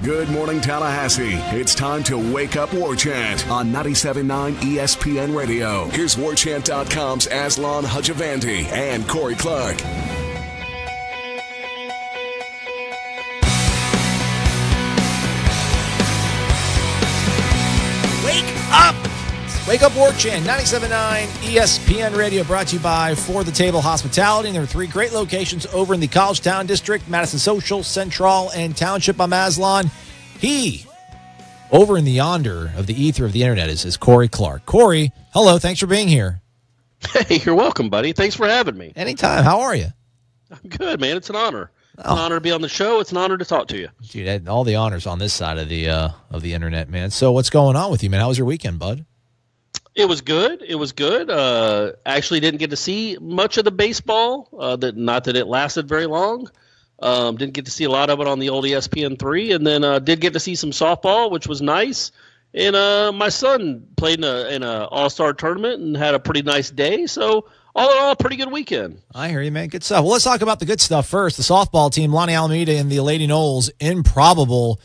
Good morning, Tallahassee. It's time to wake up War Chant on 97.9 ESPN Radio. Here's WarChant.com's Aslan Hajavandi and Corey Clark. Wake up! Wake up War Chant, 97.9 ESPN Radio, brought to you by For the Table Hospitality. And there are three great locations over in the Collegetown District, Madison Social, Central, and Township. I'm Aslan. He, over in the yonder of the ether of the internet, is Corey Clark. Corey, hello, thanks for being here. Hey, you're welcome, buddy. Thanks for having me. Anytime. How are you? I'm good, man. It's an honor. It's an honor to be on the show. It's an honor to talk to you. Dude, all the honors on this side of the internet, man. So what's going on with you, man? How was your weekend, bud? It was good. It was good. Actually didn't get to see much of the baseball. Not that it lasted very long. Didn't get to see a lot of it on the old ESPN3. And then did get to see some softball, which was nice. And my son played in a all-star tournament and had a pretty nice day. So all in all, a pretty good weekend. I hear you, man. Good stuff. Well, let's talk about the good stuff first. The softball team, Lonnie Alameda and the Lady Noles, improbable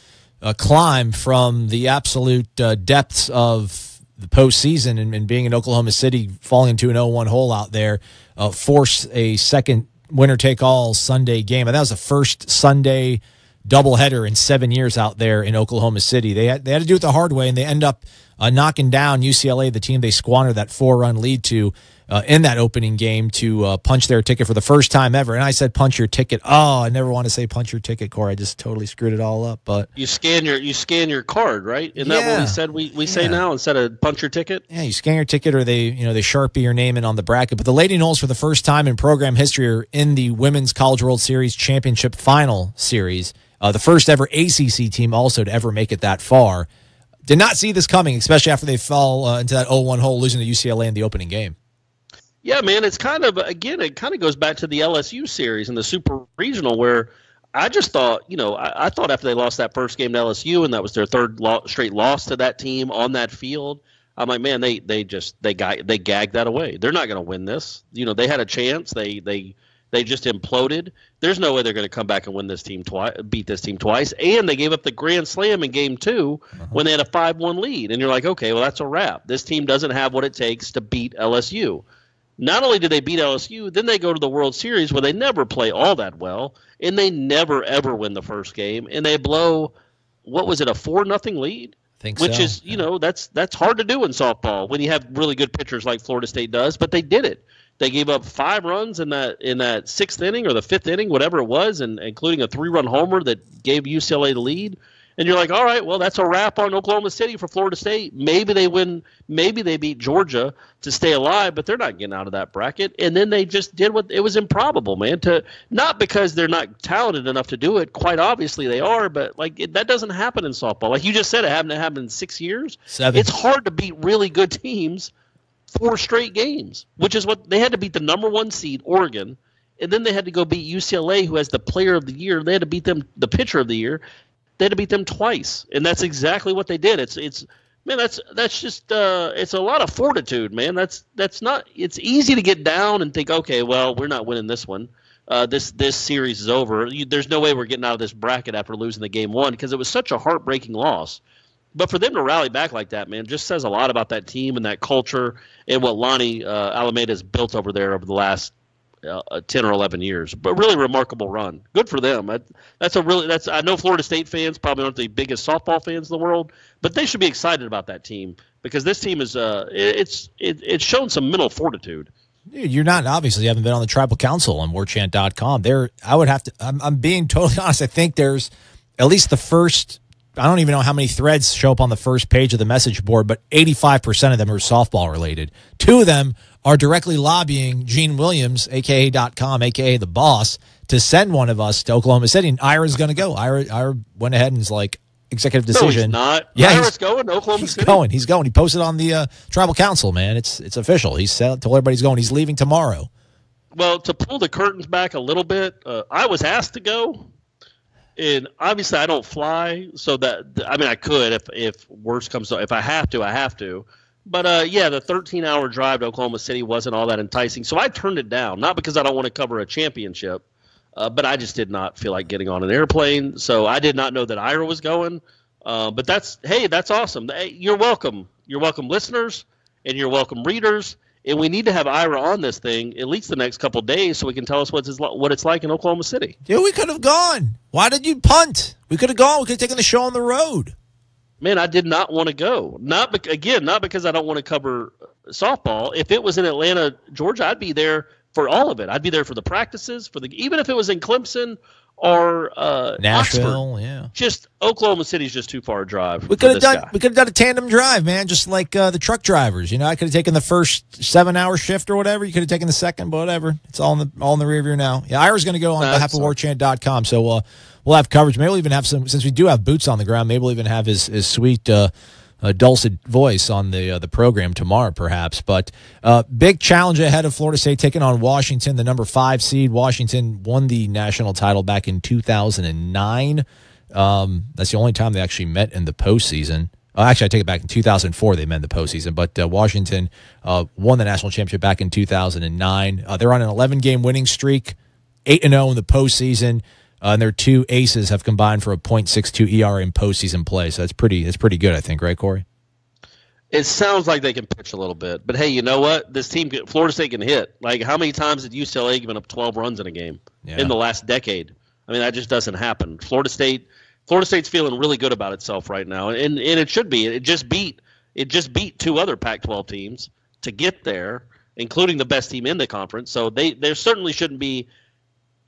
climb from the absolute depths of the postseason and being in Oklahoma City, falling into an 0-1 hole out there, force a second winner-take-all Sunday game. And that was the first Sunday doubleheader in 7 years out there in Oklahoma City. They had to do it the hard way, and they end up knocking down UCLA, the team they squandered that 4-run lead to in that opening game, to punch their ticket for the first time ever. And I said punch your ticket. Oh, I never want to say punch your ticket, Corey. I just totally screwed it all up. But you scan your card, right? Isn't that what we said we say now instead of punch your ticket? Yeah, you scan your ticket, or they Sharpie your name in on the bracket. But the Lady Noles, for the first time in program history, are in the Women's College World Series Championship Final Series. The first ever ACC team also to ever make it that far. Did not see this coming, especially after they fell into that 0-1 hole, losing to UCLA in the opening game. Yeah, man, it kind of goes back to the LSU series and the Super Regional, where I just thought, I thought after they lost that first game to LSU, and that was their third straight loss to that team on that field, I'm like, man, they gagged that away. They're not going to win this. They had a chance. They just imploded. There's no way they're going to come back and win this team beat this team twice. And they gave up the grand slam in game 2 when they had a 5-1 lead. And you're like, okay, well, that's a wrap. This team doesn't have what it takes to beat LSU. Not only did they beat LSU, then they go to the World Series where they never play all that well, and they never, ever win the first game. And they blow, what was it, a 4-0 lead? Which is, that's hard to do in softball when you have really good pitchers like Florida State does, but they did it. They gave up 5 runs in that sixth inning or the fifth inning, whatever it was, and including a 3-run homer that gave UCLA the lead. And you're like, all right, well, that's a wrap on Oklahoma City for Florida State. Maybe they win. Maybe they beat Georgia to stay alive, but they're not getting out of that bracket. And then they just did it was improbable, man. Not because they're not talented enough to do it. Quite obviously they are, but that doesn't happen in softball. Like you just said, it happened in 6 years. 7. It's hard to beat really good teams 4 straight games, which is what they had to beat the number 1 seed, Oregon, and then they had to go beat UCLA, who has the player of the year. They had to beat them, the pitcher of the year. They had to beat them twice, and that's exactly what they did. It's just it's a lot of fortitude, man. That's not. It's easy to get down and think, okay, well, we're not winning this one. This series is over. There's no way we're getting out of this bracket after losing the game 1 because it was such a heartbreaking loss. But for them to rally back like that, man, just says a lot about that team and that culture and what Lonnie Alameda has built over there over the last 10 or 11 years. But really remarkable run. Good for them. I know Florida State fans probably aren't the biggest softball fans in the world, but they should be excited about that team because this team is it's shown some mental fortitude. You're not, obviously, you haven't been on the tribal council on warchant.com. I'm being totally honest. I think there's at least the first, I don't even know how many threads show up on the first page of the message board, but 85% of them are softball related. 2 of them are directly lobbying Gene Williams, a.k.a. .com, a.k.a. the boss, to send one of us to Oklahoma City. And Ira's going to go. Ira went ahead and is like, executive decision. No, he's not. Yeah, Ira's going to Oklahoma City. He's going. He posted on the tribal council, man. It's official. He told everybody he's going. He's leaving tomorrow. Well, to pull the curtains back a little bit, I was asked to go. And obviously, I don't fly, so I could if worse comes to, if I have to, I have to. But the 13-hour drive to Oklahoma City wasn't all that enticing, so I turned it down. Not because I don't want to cover a championship, but I just did not feel like getting on an airplane. So I did not know that Ira was going. But that's awesome. Hey, you're welcome. You're welcome, listeners, and you're welcome, readers. And we need to have Ira on this thing at least the next couple of days so he can tell us what it's like in Oklahoma City. Dude, we could have gone. Why did you punt? We could have gone. We could have taken the show on the road. Man, I did not want to go. Not because I don't want to cover softball. If it was in Atlanta, Georgia, I'd be there for all of it. I'd be there for the practices, even if it was in Clemson or Nashville, Oxford. yeah. Just Oklahoma City's just too far a drive. We could have done a tandem drive, man, just like the truck drivers. I could have taken the first 7-hour shift or whatever. You could have taken the second, but whatever. It's all in the rear view now. Yeah, Ira's going to go on behalf of warchant.com, so we'll have coverage. Maybe we'll even have some, since we do have boots on the ground, maybe we'll even have his sweet dulcet voice on the program tomorrow, perhaps. But big challenge ahead of Florida State taking on Washington, the number 5 seed. Washington won the national title back in 2009. That's the only time they actually met in the postseason. Actually, I take it back. In 2004, they met in the postseason. But Washington won the national championship back in 2009. They're on an 11-game winning streak, 8-0 in the postseason. And their 2 aces have combined for a .62 ERA in postseason play. So that's pretty good, I think, right, Corey? It sounds like they can pitch a little bit. But, hey, you know what? This team, Florida State, can hit. Like, how many times did UCLA give up 12 runs in a game in the last decade? I mean, that just doesn't happen. Florida State's feeling really good about itself right now, and it should be. It just beat 2 other Pac-12 teams to get there, including the best team in the conference. So there certainly shouldn't be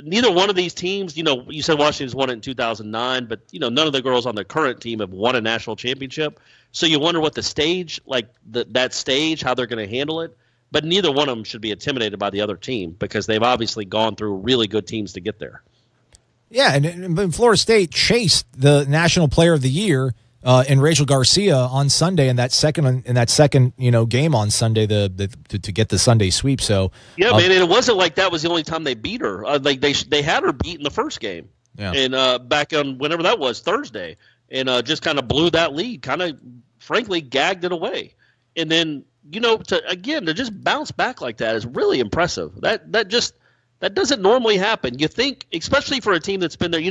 neither one of these teams. You said Washington's won it in 2009, but none of the girls on the current team have won a national championship. So you wonder what the stage, like that stage, how they're going to handle it. But neither one of them should be intimidated by the other team because they've obviously gone through really good teams to get there. Yeah, and Florida State chased the National Player of the Year in Rachel Garcia on Sunday in that second game on Sunday to get the Sunday sweep. So man, and it wasn't like that was the only time they beat her. Like they had her beat in the first game, and back on whenever that was Thursday, and just kind of blew that lead, kind of frankly gagged it away, and then to just bounce back like that is really impressive. That doesn't normally happen. You think, especially for a team that's been there,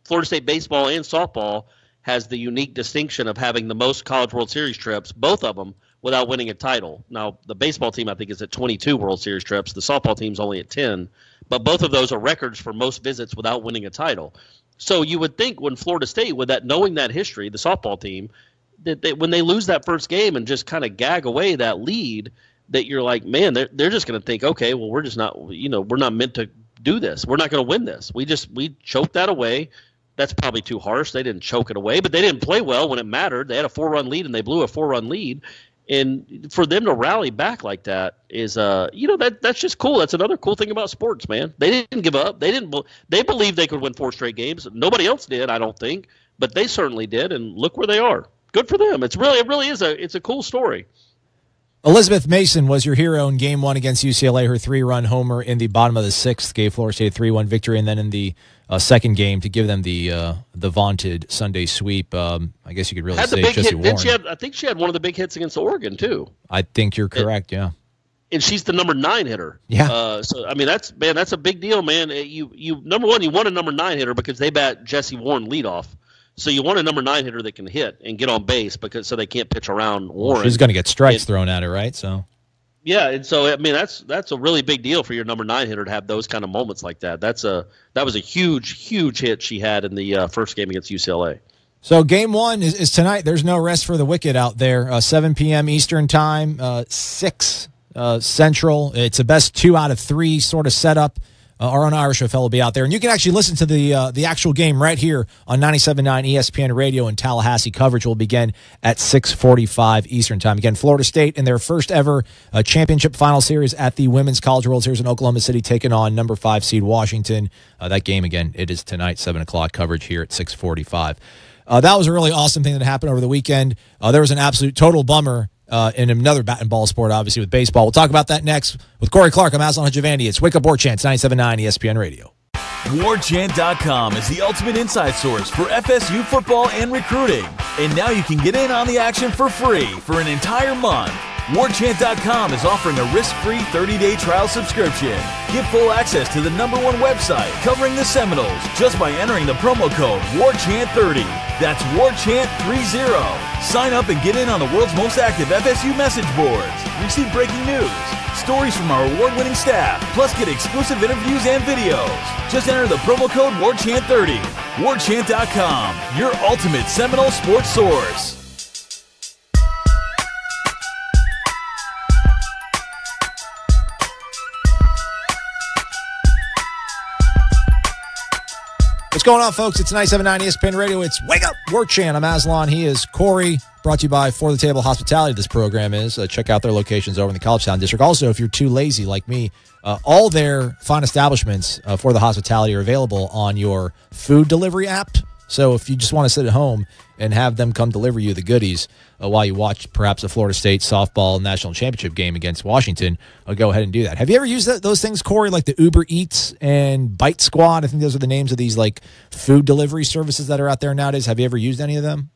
Florida State baseball and softball has the unique distinction of having the most College World Series trips, both of them, without winning a title. Now, the baseball team, I think, is at 22 World Series trips. The softball team's only at 10. But both of those are records for most visits without winning a title. So you would think when Florida State, knowing that history, the softball team, that when they lose that first game and just kind of gag away that lead, that you're like, man, they're just going to think, okay, well, we're just not, we're not meant to do this. We're not going to win this. We choked that away. That's probably too harsh. They didn't choke it away, but they didn't play well when it mattered. They had a 4-run lead and they blew a 4-run lead. And for them to rally back like that is, that's just cool. That's another cool thing about sports, man. They didn't give up. They believed they could win 4 straight games. Nobody else did, I don't think, but they certainly did. And look where they are. Good for them. It really is a cool story. Elizabeth Mason was your hero in Game 1 against UCLA. Her 3-run homer in the bottom of the 6th gave Florida State a 3-1 victory, and then in the second game to give them the vaunted Sunday sweep. I guess you could really say Jesse Warren. I think she had one of the big hits against Oregon too. I think you're correct. Yeah, and she's the number 9 hitter. Yeah. So I mean that's a big deal, man. You number one, you want a number 9 hitter because they bat Jesse Warren leadoff. So you want a number 9 hitter that can hit and get on base so they can't pitch around Warren. She's going to get strikes thrown at her, right? So. Yeah, and so I mean that's a really big deal for your number 9 hitter to have those kind of moments like that. That was a huge hit she had in the first game against UCLA. So Game 1 is tonight. There's no rest for the wicked out there. 7 p.m. Eastern time, 6 Central. It's a best 2 out of 3 sort of setup. Our own Irish fellow will be out there. And you can actually listen to the actual game right here on 97.9 ESPN Radio in Tallahassee. Coverage will begin at 6:45 Eastern time. Again, Florida State in their first ever championship final series at the Women's College World Series in Oklahoma City, taking on number 5 seed Washington. That game, again, it is tonight, 7 o'clock, coverage here at 6:45. That was a really awesome thing that happened over the weekend. There was an absolute total bummer in another bat and ball sport, obviously, with baseball. We'll talk about that next with Corey Clark. I'm Aslan Hajavandi. It's Wake Up War Chant, 97.9 ESPN Radio. WarChant.com is the ultimate inside source for FSU football and recruiting. And now you can get in on the action for free for an entire month. WarChant.com is offering a risk-free 30-day trial subscription. Get full access to the #1 website covering the Seminoles just by entering the promo code WarChant30. That's WarChant30. Sign up and get in on the world's most active FSU message boards. Receive breaking news, stories from our award-winning staff, plus get exclusive interviews and videos. Just enter the promo code WarChant30. WarChant.com, your ultimate Seminole sports source. What's going on, folks? It's 97.9 ESPN Radio. It's Wake Up War Chant. I'm Aslan. He is Corey. Brought to you by For the Table Hospitality. This program is. Check out their locations over in the College Town District. Also, if you're too lazy like me, all their fine establishments for the hospitality are available on your food delivery app. So if you just want to sit at home and have them come deliver you the goodies while you watch perhaps a Florida State softball national championship game against Washington, go ahead and do that. Have you ever used those things, Corey, like the Uber Eats and Bite Squad? I think those are the names of these like food delivery services that are out there nowadays. Have you ever used any of them?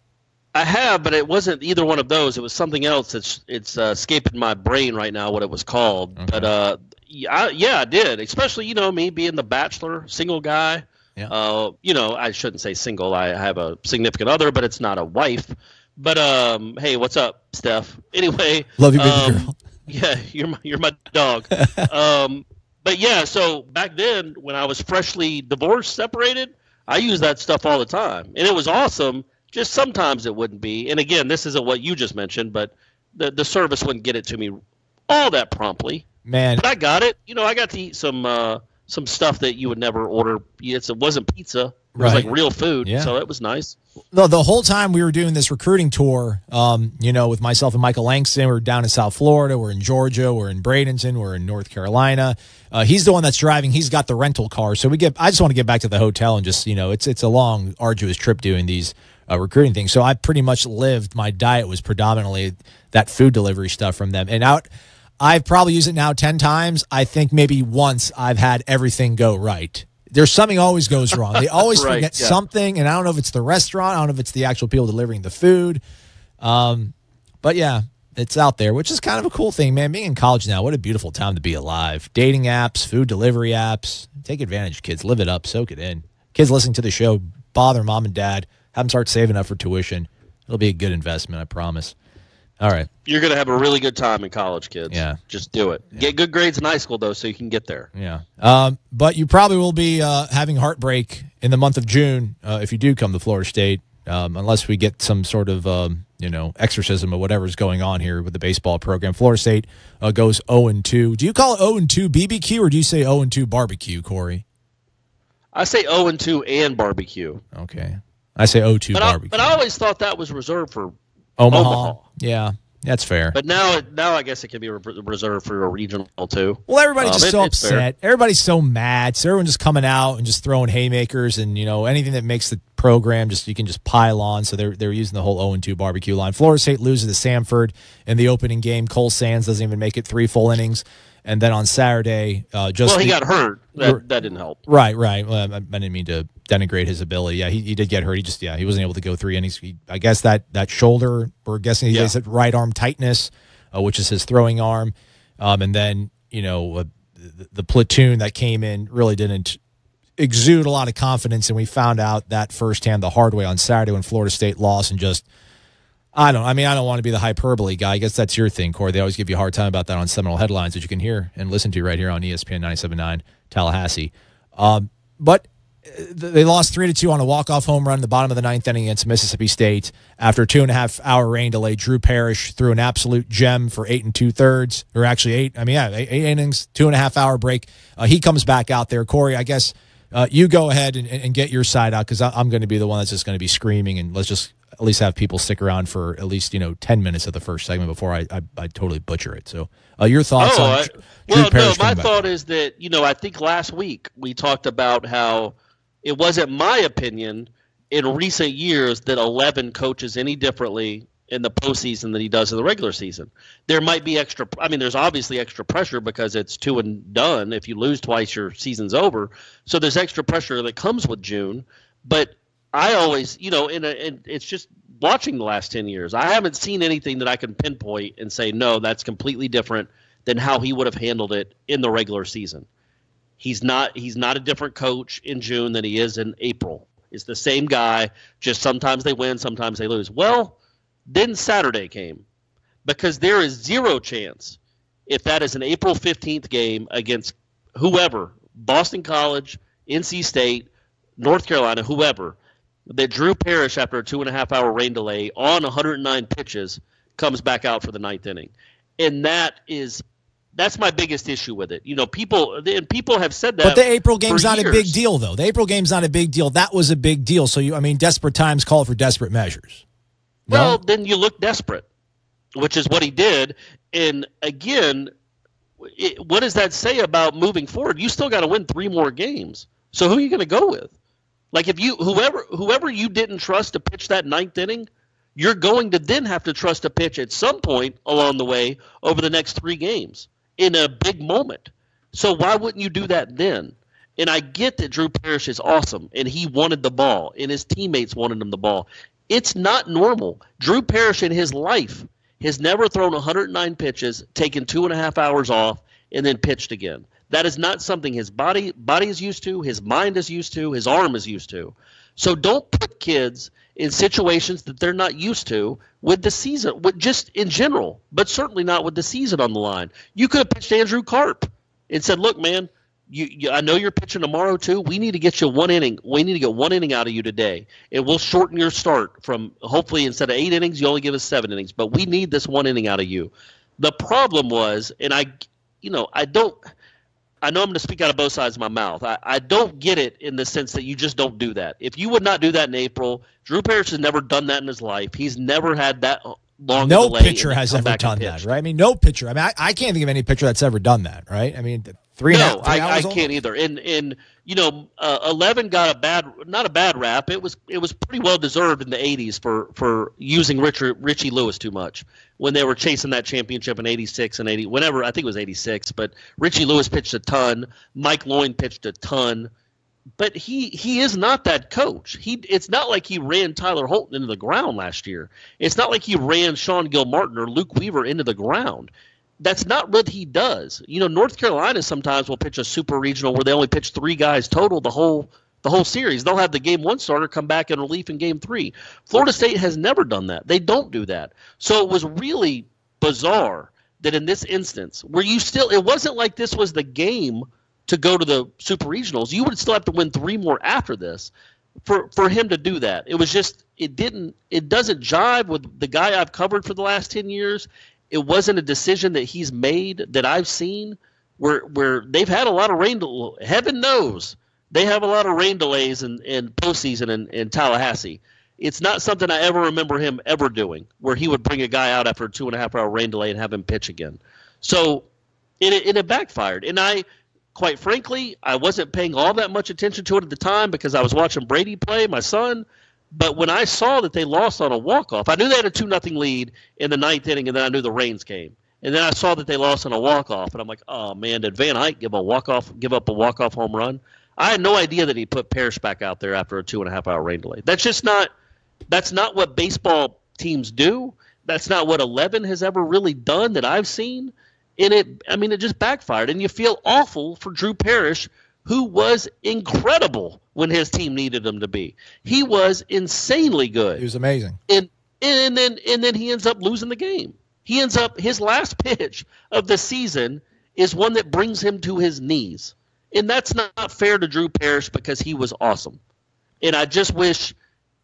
I have, but it wasn't either one of those. It was something else. It's escaping my brain right now what it was called. Okay. But I did. Especially, me being the bachelor, single guy. Yeah. I shouldn't say single. I have a significant other, but it's not a wife. But hey, what's up, Steph? Anyway, love you, baby girl. Yeah, you're my dog. But yeah, so back then when I was freshly divorced, separated, I used that stuff all the time, and it was awesome. Just sometimes it wouldn't be. And again, this isn't what you just mentioned, but the service wouldn't get it to me all that promptly. Man, but I got it. I got to eat some stuff that you would never order. It wasn't pizza. It was like real food. Yeah. So it was nice. No, the whole time we were doing this recruiting tour, with myself and Michael Langston, we're down in South Florida, we're in Georgia, we're in Bradenton, we're in North Carolina. He's the one that's driving. He's got the rental car. So I just want to get back to the hotel and just, it's a long, arduous trip doing these recruiting things. So I pretty much my diet was predominantly that food delivery stuff from them. And I've probably used it now 10 times. I think maybe once I've had everything go right. There's something always goes wrong. They always forget something, and I don't know if it's the restaurant. I don't know if it's the actual people delivering the food. But, yeah, it's out there, which is kind of a cool thing, man. Being in college now, what a beautiful time to be alive. Dating apps, food delivery apps. Take advantage, kids. Live it up. Soak it in. Kids listening to the show, bother mom and dad. Have them start saving up for tuition. It'll be a good investment, I promise. All right. You're going to have a really good time in college, kids. Yeah. Just do it. Yeah. Get good grades in high school, though, so you can get there. Yeah. But you probably will be having heartbreak in the month of June if you do come to Florida State, unless we get some sort of, exorcism or whatever's going on here with the baseball program. Florida State goes 0-2. Do you call it 0-2 BBQ or do you say 0-2 barbecue, Corey? I say 0-2 and barbecue. Okay. I say 0-2 barbecue. But I always thought that was reserved for Omaha. Yeah, that's fair. But now I guess it can be reserved for a regional too. Well, everybody's just so upset. Everybody's so mad. So everyone's just coming out and just throwing haymakers and, anything that makes the program you can just pile on. So they're using the whole 0-2 barbecue line. Florida State loses to Samford in the opening game. Cole Sands doesn't even make it 3 full innings. And then on Saturday, he got hurt. That didn't help. Right. Well, I didn't mean to denigrate his ability. Yeah, he did get hurt. He wasn't able to go 3 innings. I guess that shoulder, we're guessing he has right arm tightness, which is his throwing arm. And then, the platoon that came in really didn't exude a lot of confidence. And we found out that firsthand the hard way on Saturday when Florida State lost and just, I don't want to be the hyperbole guy. I guess that's your thing, Corey. They always give you a hard time about that on Seminole Headlines that you can hear and listen to right here on ESPN 97.9 Tallahassee. But they lost 3-2 on a walk-off home run in the bottom of the 9th inning against Mississippi State. After a 2.5-hour rain delay, Drew Parrish threw an absolute gem for 8 2/3, or actually 8 innings, 2.5-hour break. He comes back out there. Corey, I guess you go ahead and get your side out because I'm going to be the one that's just going to be screaming, and let's just at least have people stick around for at least 10 minutes of the first segment before I totally butcher it. So your thoughts on Drew Parrish? My thought is that I think last week we talked about how it wasn't my opinion in recent years that 11 coaches any differently in the postseason than he does in the regular season. There might be extra. I mean, there's obviously extra pressure because it's 2 and done. If you lose twice, your season's over. So there's extra pressure that comes with June, but I always, and it's just watching the last 10 years. I haven't seen anything that I can pinpoint and say, no, that's completely different than how he would have handled it in the regular season. He's not a different coach in June than he is in April. It's the same guy, just sometimes they win, sometimes they lose. Well, then Saturday came, because there is zero chance, if that is an April 15th game against whoever, Boston College, NC State, North Carolina, whoever, that Drew Parrish, after a 2.5-hour rain delay on 109 pitches, comes back out for the ninth inning. And that's my biggest issue with it. People have said that. But the April game's not years. a big deal, though. The April game's not a big deal. That was a big deal. So, desperate times call for desperate measures. No? Well, then you look desperate, which is what he did. And again, what does that say about moving forward? You still got to win 3 more games. So who are you going to go with? Like, if whoever you didn't trust to pitch that ninth inning, you're going to then have to trust a pitch at some point along the way over the next 3 games in a big moment. So why wouldn't you do that then? And I get that Drew Parrish is awesome, and he wanted the ball, and his teammates wanted him the ball. It's not normal. Drew Parrish in his life has never thrown 109 pitches, taken 2.5 hours off, and then pitched again. That is not something his body is used to, his mind is used to, his arm is used to. So don't put kids in situations that they're not used to with the season, just in general, but certainly not with the season on the line. You could have pitched Andrew Karp and said, look, man, I know you're pitching tomorrow too. We need to get you 1 inning. We need to get 1 inning out of you today, and we'll shorten your start from, hopefully instead of 8 innings, you only give us 7 innings, but we need this 1 inning out of you. The problem was, and I know I'm going to speak out of both sides of my mouth. I don't get it in the sense that you just don't do that. If you would not do that in April, Drew Parrish has never done that in his life. He's never had that long no delay. No pitcher has ever done that, right? I mean, no pitcher. I mean, I can't think of any pitcher that's ever done that, right? I mean, 3 hours. I can't either. And 11 got not a bad rap. It was pretty well deserved in the 80s for using Richie Lewis too much when they were chasing that championship in 86 and 80, whenever, I think it was 86, but Richie Lewis pitched a ton. Mike Loyne pitched a ton. But he is not that coach. It's not like he ran Tyler Holton into the ground last year. It's not like he ran Sean Gilmartin or Luke Weaver into the ground. That's not what he does. North Carolina sometimes will pitch a super regional where they only pitch 3 guys total the whole series. They'll have the game 1 starter come back in relief in game 3. Florida State has never done that. They don't do that. So it was really bizarre that in this instance, where it wasn't like this was the game to go to the super regionals. You would still have to win 3 more after this for him to do that. It was just, it doesn't jive with the guy I've covered for the last 10 years. It wasn't a decision that he's made that I've seen where they've had a lot of rain. Heaven knows they have a lot of rain delays in postseason in Tallahassee. It's not something I ever remember him ever doing, where he would bring a guy out after a 2.5-hour rain delay and have him pitch again. So it backfired. And quite frankly, I wasn't paying all that much attention to it at the time because I was watching Brady play, my son. But when I saw that they lost on a walk-off, I knew they had a 2-0 lead in the 9th inning, and then I knew the rains came. And then I saw that they lost on a walk-off, and I'm like, oh, man, did Van Eyck give up a walk-off home run? I had no idea that he put Parrish back out there after a 2.5-hour rain delay. That's not what baseball teams do. That's not what 11 has ever really done that I've seen. And it just backfired. And you feel awful for Drew Parrish, who was incredible when his team needed him to be. He was insanely good. He was amazing. And then he ends up losing the game. His last pitch of the season is one that brings him to his knees. And that's not fair to Drew Parrish because he was awesome. And I just wish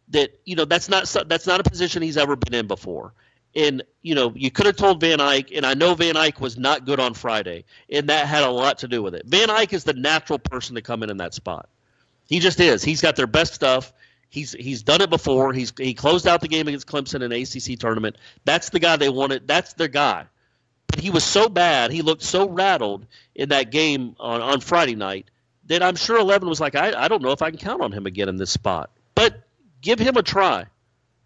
that, that's not a position he's ever been in before. And, you could have told Van Eyck, and I know Van Eyck was not good on Friday, and that had a lot to do with it. Van Eyck is the natural person to come in that spot. He just is. He's got their best stuff. He's done it before. He closed out the game against Clemson in the ACC tournament. That's the guy they wanted. That's their guy. But he was so bad. He looked so rattled in that game on Friday night that I'm sure 11 was like, I don't know if I can count on him again in this spot. But give him a try,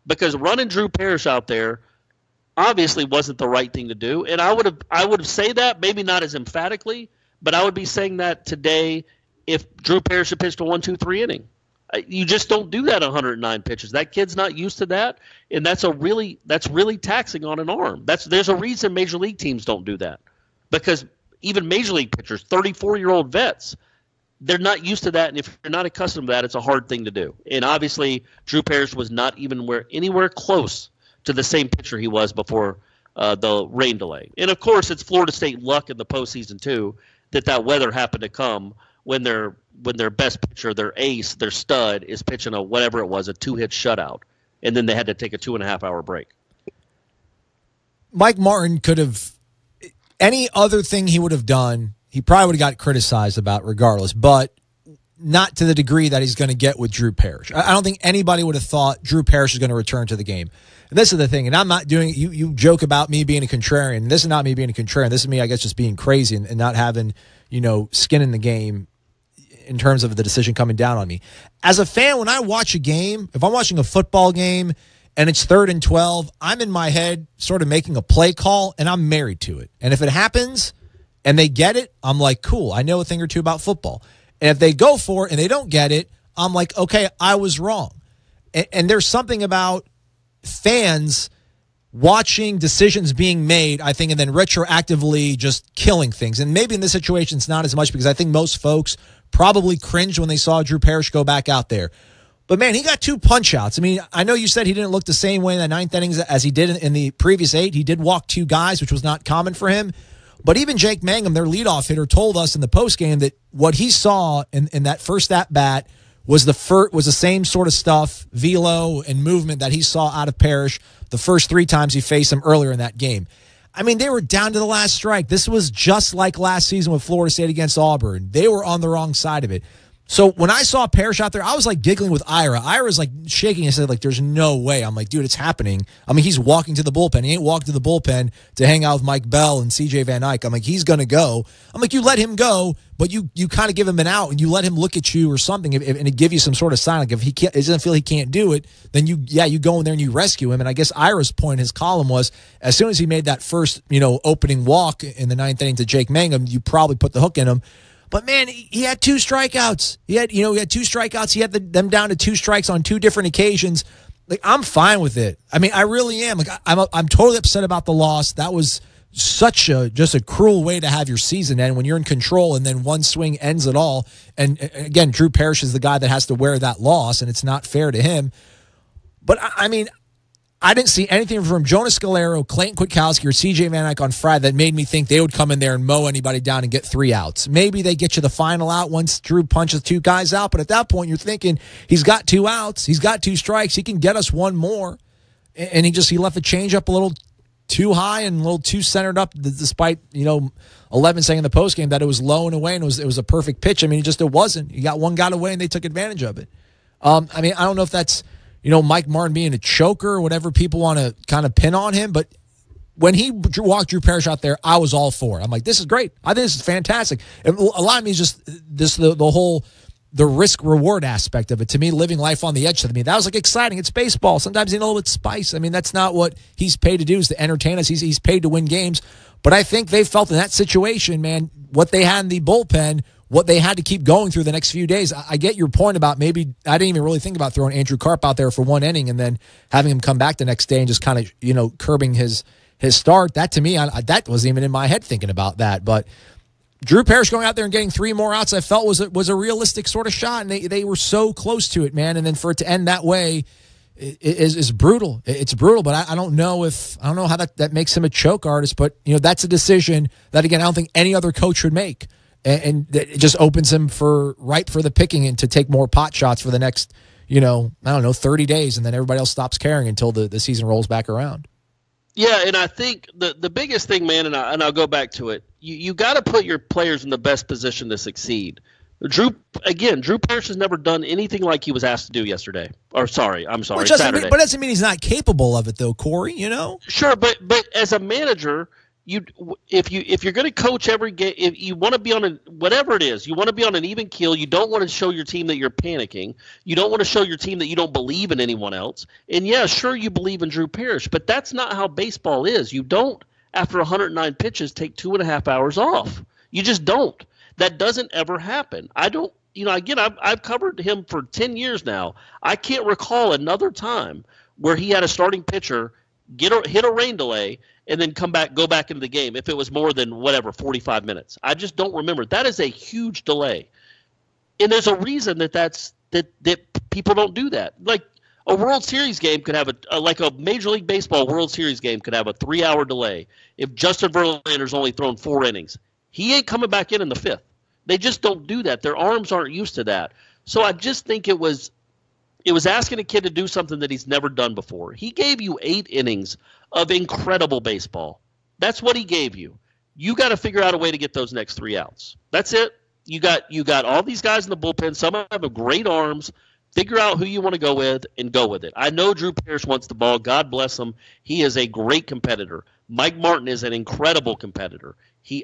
because running Drew Parrish out there obviously wasn't the right thing to do. And I would have said that, maybe not as emphatically, but I would be saying that today if Drew Parrish had pitched a 1-2-3 inning. You just don't do that 109 pitches. That kid's not used to that, and that's really taxing on an arm. There's a reason major league teams don't do that, because even major league pitchers, 34-year-old vets, they're not used to that, and if you're not accustomed to that, it's a hard thing to do. And obviously, Drew Parrish was not even anywhere close to the same pitcher he was before the rain delay. And of course, it's Florida State luck in the postseason too that weather happened to come when their best pitcher, their ace, their stud, is pitching a 2-hit shutout, and then they had to take a 2.5-hour break. Mike Martin could have any other thing he would have done. He probably would have got criticized about regardless, but not to the degree that he's going to get with Drew Parrish. I don't think anybody would have thought Drew Parrish is going to return to the game. And this is the thing, and I'm not doing it. You joke about me being a contrarian. This is not me being a contrarian. This is me, I guess, just being crazy and not having, skin in the game in terms of the decision coming down on me. As a fan, when I watch a game, if I'm watching a football game and it's 3rd and 12, I'm in my head sort of making a play call, and I'm married to it. And if it happens and they get it, I'm like, cool, I know a thing or two about football. And if they go for it and they don't get it, I'm like, okay, I was wrong. And there's something about fans watching decisions being made, I think, and then retroactively just killing things. And maybe in this situation, it's not as much because I think most folks probably cringed when they saw Drew Parrish go back out there. But, man, he got 2 punch-outs. I mean, I know you said he didn't look the same way in the 9th innings as he did in the previous 8. He did walk 2 guys, which was not common for him. But even Jake Mangum, their leadoff hitter, told us in the postgame that what he saw in that first at-bat was the same sort of stuff, velo and movement that he saw out of Parrish the first 3 times he faced him earlier in that game. I mean, they were down to the last strike. This was just like last season with Florida State against Auburn. They were on the wrong side of it. So when I saw Parrish out there, I was like giggling with Ira. Ira's like shaking his head like, there's no way. I'm like, dude, it's happening. I mean, he's walking to the bullpen. He ain't walking to the bullpen to hang out with Mike Bell and CJ Van Eyck. I'm like, he's going to go. I'm like, you let him go, but you kind of give him an out and you let him look at you or something and it give you some sort of sign. Like if he doesn't feel he can't do it, then you go in there and you rescue him. And I guess Ira's point in his column was as soon as he made that first, opening walk in the 9th inning to Jake Mangum, you probably put the hook in him. But, man, he had 2 strikeouts. He had 2 strikeouts. He had them down to 2 strikes on 2 different occasions. Like, I'm fine with it. I mean, I really am. Like, I'm totally upset about the loss. That was just a cruel way to have your season end when you're in control and then one swing ends it all. And, again, Drew Parrish is the guy that has to wear that loss, and it's not fair to him. But, I mean, I didn't see anything from Jonas Scalero, Clayton Kwiatkowski, or C.J. Van Eyck on Friday that made me think they would come in there and mow anybody down and get 3 outs. Maybe they get you the final out once Drew punches 2 guys out, but at that point you're thinking he's got 2 outs, he's got 2 strikes, he can get us 1 more. And he left the changeup a little too high and a little too centered up, despite 11 saying in the postgame that it was low and away and it was a perfect pitch. I mean, it wasn't. You got 1 got away and they took advantage of it. I mean, I don't know if that's Mike Martin being a choker or whatever people want to kind of pin on him. But when he walked Drew Parrish out there, I was all for it. I'm like, this is great. I think this is fantastic. And a lot of me is just the risk-reward aspect of it. To me, living life on the edge, to me, that was like exciting. It's baseball. Sometimes you know it's spice. I mean, that's not what he's paid to do, is to entertain us. He's paid to win games. But I think they felt in that situation, man, what they had in the bullpen, what they had to keep going through the next few days. I get your point about maybe I didn't even really think about throwing Andrew Karp out there for 1 inning and then having him come back the next day and just kind of, curbing his start. That to me, that wasn't even in my head thinking about that. But Drew Parrish going out there and getting 3 more outs, I felt was a realistic sort of shot, and they were so close to it, man. And then for it to end that way is brutal. It's brutal, but I don't know how that makes him a choke artist. But that's a decision that, again, I don't think any other coach would make. And it just opens him ripe for the picking and to take more pot shots for the next, 30 days. And then everybody else stops caring until the season rolls back around. Yeah, and I think the biggest thing, man, and I'll go back to it, you got to put your players in the best position to succeed. Drew Parrish has never done anything like he was asked to do yesterday. Or Saturday. But doesn't mean he's not capable of it, though, Corey, Sure, but as a manager – if you're going to coach every game, if you want to be on whatever it is, you want to be on an even keel. You don't want to show your team that you're panicking. You don't want to show your team that you don't believe in anyone else. And yeah, sure, you believe in Drew Parrish, but that's not how baseball is. You don't, after 109 pitches, take 2.5 hours off. You just don't. That doesn't ever happen. I don't again, I've covered him for 10 years now. I can't recall another time where he had a starting pitcher hit a rain delay and then go back into the game if it was more than 45 minutes. I just don't remember. That is a huge delay. And there's a reason that people don't do that. Like a World Series game could have a Major League Baseball World Series game could have a 3-hour delay if Justin Verlander's only thrown 4 innings. He ain't coming back in the 5th. They just don't do that. Their arms aren't used to that. So I just think it was asking a kid to do something that he's never done before. He gave you 8 innings of incredible baseball. That's what he gave you. You got to figure out a way to get those next 3 outs. That's it. You got all these guys in the bullpen. Some have great arms. Figure out who you want to go with and go with it. I know Drew Parrish wants the ball. God bless him. He is a great competitor. Mike Martin is an incredible competitor.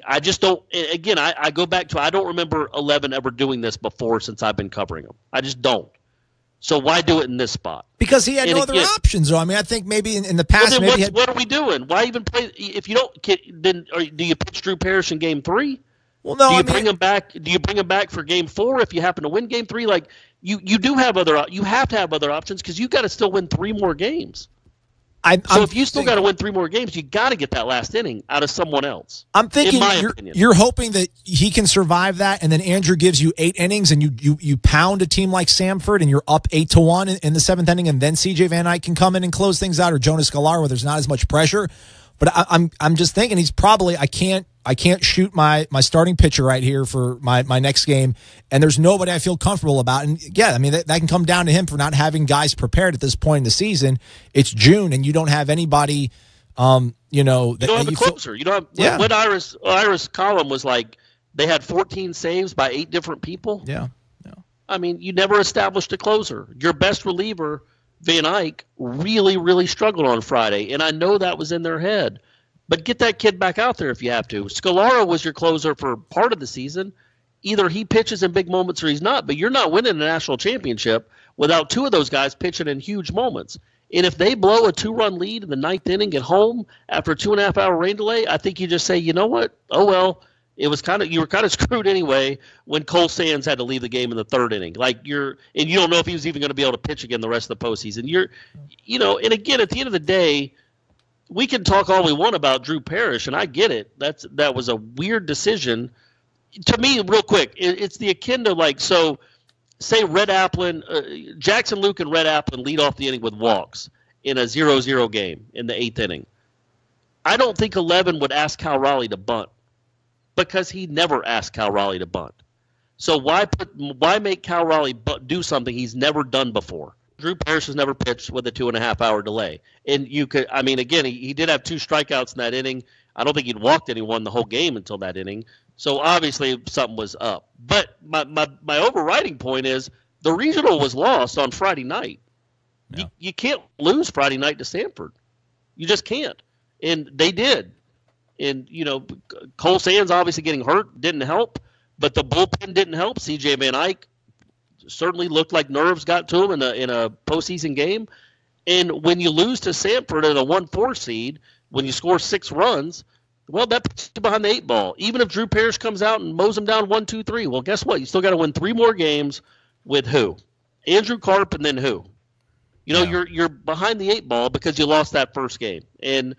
I just don't – again, I go back to I don't remember 11 ever doing this before since I've been covering him. I just don't. So why do it in this spot? Because he had no other options, though. I mean, I think maybe in the past – what are we doing? Why even play – if you don't – then do you pitch Drew Parrish in Game 3? Well, no, do you bring him back? Do you bring him back for Game 4 if you happen to win Game 3? Like you do have you have to have other options because you got to still win 3 more games. If you still got to win 3 more games, you got to get that last inning out of someone else. I'm thinking you're hoping that he can survive that, and then Andrew gives you 8 innings, and you pound a team like Samford, and you're up 8-1 in the 7th inning, and then C.J. Van Eyck can come in and close things out, or Jonas Galar, where there's not as much pressure. But I'm just thinking he's probably I can't shoot my starting pitcher right here for my next game, and there's nobody I feel comfortable about. And yeah, I mean that can come down to him for not having guys prepared at this point in the season. It's June, and you don't have anybody. You don't have a closer. You don't have what Iris column was like. They had 14 saves by 8 different people. Yeah. I mean, you never established a closer. Your best reliever, Van Eyck, really, really struggled on Friday, and I know that was in their head. But get that kid back out there if you have to. Scolaro was your closer for part of the season. Either he pitches in big moments or he's not, but you're not winning a national championship without 2 of those guys pitching in huge moments. And if they blow a 2-run lead in the 9th inning at home after a 2.5-hour rain delay, I think you just say, you know what? Oh, well, you were kind of screwed anyway when Cole Sands had to leave the game in the 3rd inning. And you don't know if he was even going to be able to pitch again the rest of the postseason. And again, at the end of the day, we can talk all we want about Drew Parrish, and I get it. That was a weird decision. To me, real quick, it's the akin to say Red Applin, Jackson Luke and Red Applin lead off the inning with walks in a 0-0 game in the 8th inning. I don't think 11 would ask Cal Raleigh to bunt because he never asked Cal Raleigh to bunt. So why make Cal Raleigh do something he's never done before? Drew Parrish has never pitched with a 2.5-hour delay. And again, he did have 2 strikeouts in that inning. I don't think he'd walked anyone the whole game until that inning. So obviously something was up. But my overriding point is the regional was lost on Friday night. Yeah. You can't lose Friday night to Stanford. You just can't. And they did. And, Cole Sands obviously getting hurt didn't help, but the bullpen didn't help. C.J. Van Eyck certainly looked like nerves got to him in a postseason game. And when you lose to Samford at a 1-4 seed, when you score 6 runs, well, that puts you behind the 8 ball. Even if Drew Parrish comes out and mows them down 1-2-3, well, guess what? You still got to win 3 more games with who? Andrew Karp, and then who? You're behind the 8 ball because you lost that first game. And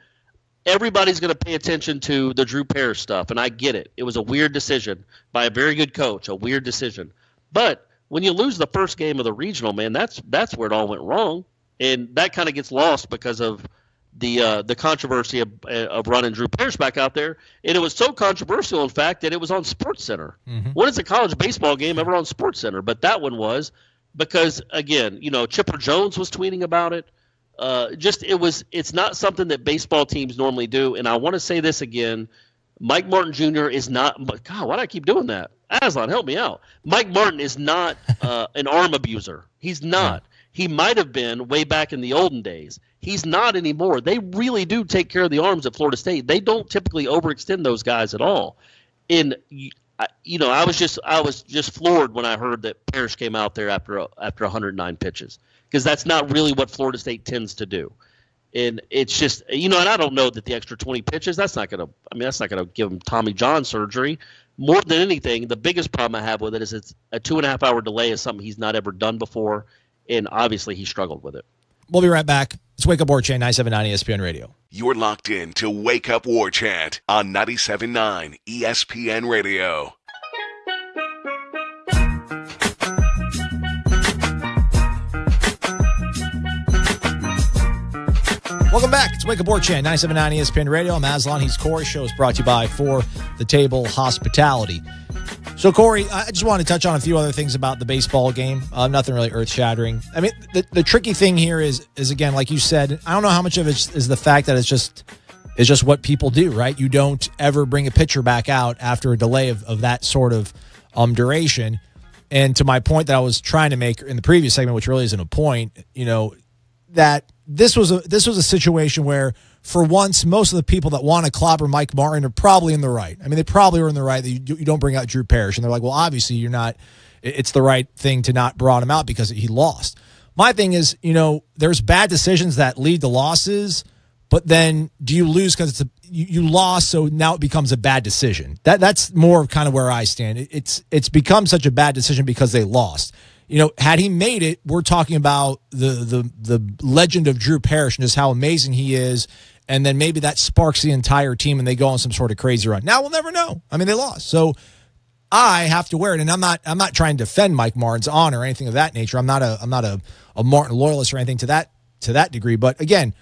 everybody's going to pay attention to the Drew Parrish stuff, and I get it. It was a weird decision by a very good coach, a weird decision. But when you lose the first game of the regional, man, that's where it all went wrong, and that kind of gets lost because of the controversy of running Drew Parrish back out there. And it was so controversial, in fact, that it was on SportsCenter. Mm-hmm. When is a college baseball game ever on SportsCenter? But that one was because, again, Chipper Jones was tweeting about it. It's not something that baseball teams normally do. And I want to say this again. Mike Martin Jr. is not – God, why do I keep doing that? Aslan, help me out. Mike Martin is not an arm abuser. He's not. He might have been way back in the olden days. He's not anymore. They really do take care of the arms at Florida State. They don't typically overextend those guys at all. And I was just floored when I heard that Parrish came out there after 109 pitches, because that's not really what Florida State tends to do. And it's just, and I don't know that the extra 20 pitches, that's not going to give him Tommy John surgery. More than anything, the biggest problem I have with it is it's a 2.5 hour delay is something he's not ever done before. And obviously he struggled with it. We'll be right back. It's Wake Up War Chant, 97.9 ESPN Radio. You're locked in to Wake Up War Chant on 97.9 ESPN Radio. Welcome back. It's Wake Up War Chant, 97.9 ESPN Radio. I'm Aslan. He's Corey. Show is brought to you by For the Table Hospitality. So, Corey, I just want to touch on a few other things about the baseball game. Nothing really earth-shattering. I mean, the tricky thing here is again, like you said, I don't know how much of it is the fact that it's just what people do, right? You don't ever bring a pitcher back out after a delay of that sort of duration. And to my point that I was trying to make in the previous segment, which really isn't a point, that this was a situation where, for once, most of the people that want to clobber Mike Martin are probably in the right. I mean, they probably were in the right that you don't bring out Drew Parrish. And they're like, well, obviously you're not. It's the right thing to not brought him out because he lost. My thing is, there's bad decisions that lead to losses, but then do you lose because you lost, so now it becomes a bad decision? That's more kind of where I stand. It's become such a bad decision because they lost. Had he made it, we're talking about the legend of Drew Parrish and just how amazing he is, and then maybe that sparks the entire team and they go on some sort of crazy run. Now we'll never know. I mean, they lost, so I have to wear it, and I'm not trying to defend Mike Martin's honor or anything of that nature. I'm not a Martin loyalist or anything to that degree. But again,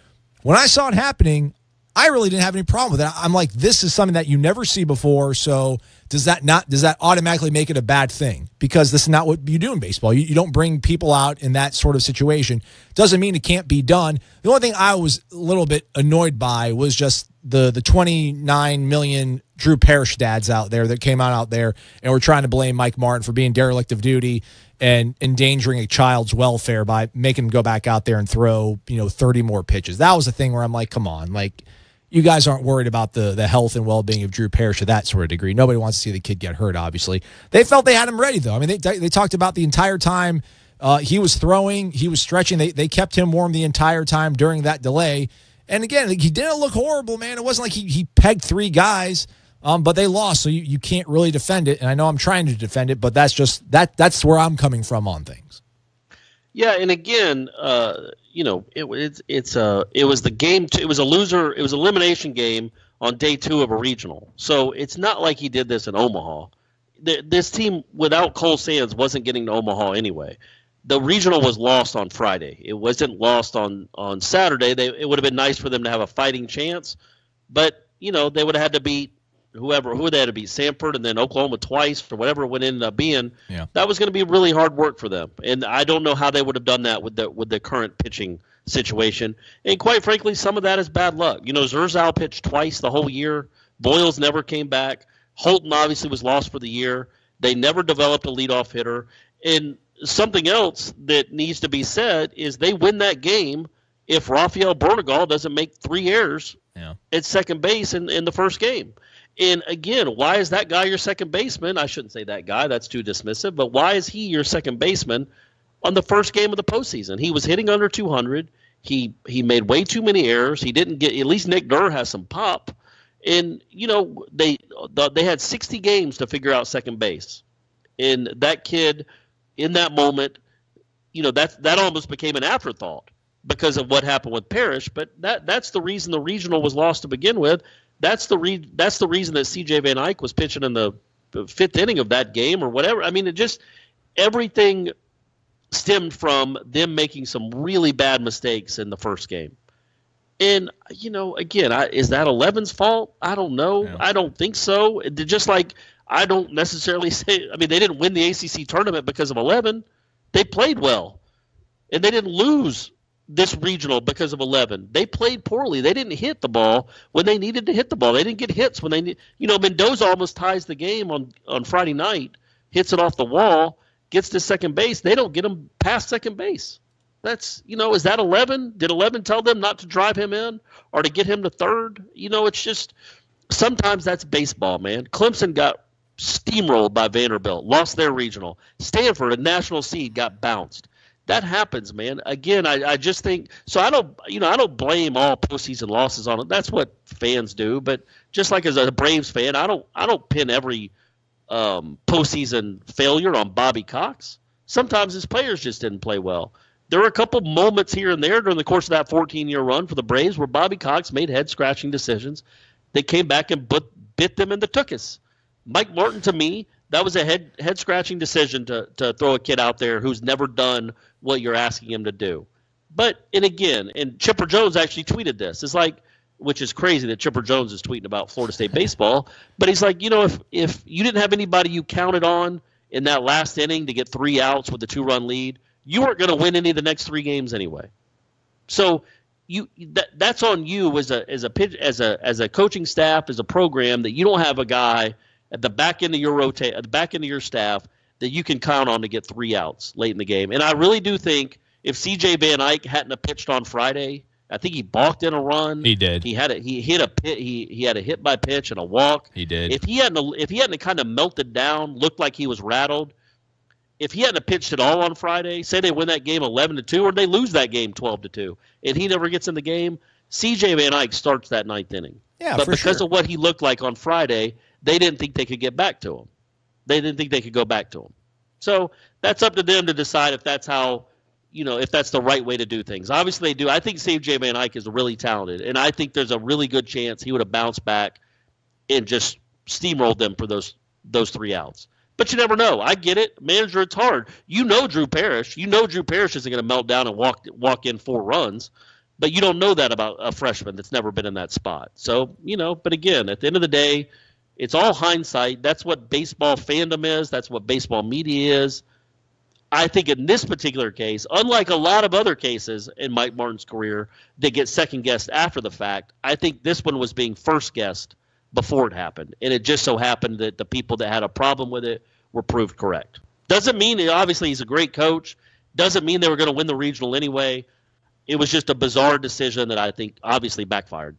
when I saw it happening, I really didn't have any problem with it. I'm like, this is something that you never see before. So does that automatically make it a bad thing? Because this is not what you do in baseball. You don't bring people out in that sort of situation. Doesn't mean it can't be done. The only thing I was a little bit annoyed by was just the 29 million Drew Parrish dads out there that came out there and were trying to blame Mike Martin for being derelict of duty and endangering a child's welfare by making him go back out there and throw 30 more pitches. That was the thing where I'm like, come on, like, you guys aren't worried about the health and well-being of Drew Parrish to that sort of degree. Nobody wants to see the kid get hurt, obviously. They felt they had him ready, though. I mean, they talked about the entire time he was throwing, he was stretching. They kept him warm the entire time during that delay. And again, he didn't look horrible, man. It wasn't like he pegged three guys, but they lost, so you can't really defend it. And I know I'm trying to defend it, but that's where I'm coming from on things. Yeah, and again, it was the game. It was a loser. It was an elimination game on day 2 of a regional. So it's not like he did this in Omaha. This team without Cole Sands wasn't getting to Omaha anyway. The regional was lost on Friday. It wasn't lost on Saturday. It would have been nice for them to have a fighting chance, but they would have had to beat who they had to beat, Sanford and then Oklahoma twice for whatever it would end up being. Yeah. That was going to be really hard work for them, and I don't know how they would have done that with the current pitching situation. And quite frankly, some of that is bad luck. Zurzel pitched twice the whole year. Boyles never came back. Holton obviously was lost for the year. They never developed a leadoff hitter. And something else that needs to be said is they win that game if Rafael Bernagal doesn't make 3 errors at second base in the first game. And again, why is that guy your second baseman? I shouldn't say that guy. That's too dismissive. But why is he your second baseman on the first game of the postseason? He was hitting under 200. He made way too many errors. He didn't get – at least Nick Durr has some pop. And, they had 60 games to figure out second base. And that kid, in that moment, that almost became an afterthought because of what happened with Parrish. But that's the reason the regional was lost to begin with. That's the reason that C.J. Van Eyck was pitching in the 5th inning of that game or whatever. I mean, everything stemmed from them making some really bad mistakes in the first game. And, again, is that 11's fault? I don't know. Yeah. I don't think so. Just like I don't necessarily say – I mean, they didn't win the ACC tournament because of 11. They played well. And they didn't lose this regional because of 11. They played poorly. They didn't hit the ball when they needed to hit the ball. They didn't get hits when they need. Mendoza almost ties the game on Friday night, hits it off the wall, gets to second base. They don't get him past second base. That's, is that 11? Did 11 tell them not to drive him in or to get him to third? It's just sometimes that's baseball, man. Clemson got steamrolled by Vanderbilt, lost their regional. Stanford, a national seed, got bounced. That happens, man. Again, I just think so. I don't blame all postseason losses on it. That's what fans do. But just like as a Braves fan, I don't pin every postseason failure on Bobby Cox. Sometimes his players just didn't play well. There were a couple moments here and there during the course of that 14-year run for the Braves where Bobby Cox made head-scratching decisions. They came back and bit them in the tuchus. Mike Martin, to me, that was a head-scratching decision to throw a kid out there who's never done what you're asking him to do. And Chipper Jones actually tweeted this. It's like, which is crazy that Chipper Jones is tweeting about Florida State baseball. But he's like, if you didn't have anybody you counted on in that last inning to get 3 outs with a 2-run lead, you weren't going to win any of the next 3 games anyway. So that's on you as a coaching staff, as a program, that you don't have a guy at the back end of your staff that you can count on to get 3 outs late in the game. And I really do think if C.J. Van Eyck hadn't have pitched on Friday, I think he balked in a run. He did. He had a hit by pitch and a walk. He did. If he hadn't kind of melted down, looked like he was rattled, if he hadn't pitched at all on Friday, say they win that game 11-2 or they lose that game 12-2, and he never gets in the game, C.J. Van Eyck starts that 9th inning. Yeah, but because of what he looked like on Friday, they didn't think they could get back to him. They didn't think they could go back to him. So that's up to them to decide if that's how, if that's the right way to do things. Obviously they do. I think C.J. Van Eyck is really talented, and I think there's a really good chance he would have bounced back and just steamrolled them for those 3 outs. But you never know. I get it. Manager, it's hard. Drew Parrish. Drew Parrish isn't going to melt down and walk in 4 runs. But you don't know that about a freshman that's never been in that spot. So, but again, at the end of the day, it's all hindsight. That's what baseball fandom is. That's what baseball media is. I think in this particular case, unlike a lot of other cases in Mike Martin's career that get second-guessed after the fact, I think this one was being first-guessed before it happened. And it just so happened that the people that had a problem with it were proved correct. Doesn't mean obviously he's a great coach. Doesn't mean they were going to win the regional anyway. It was just a bizarre decision that I think obviously backfired.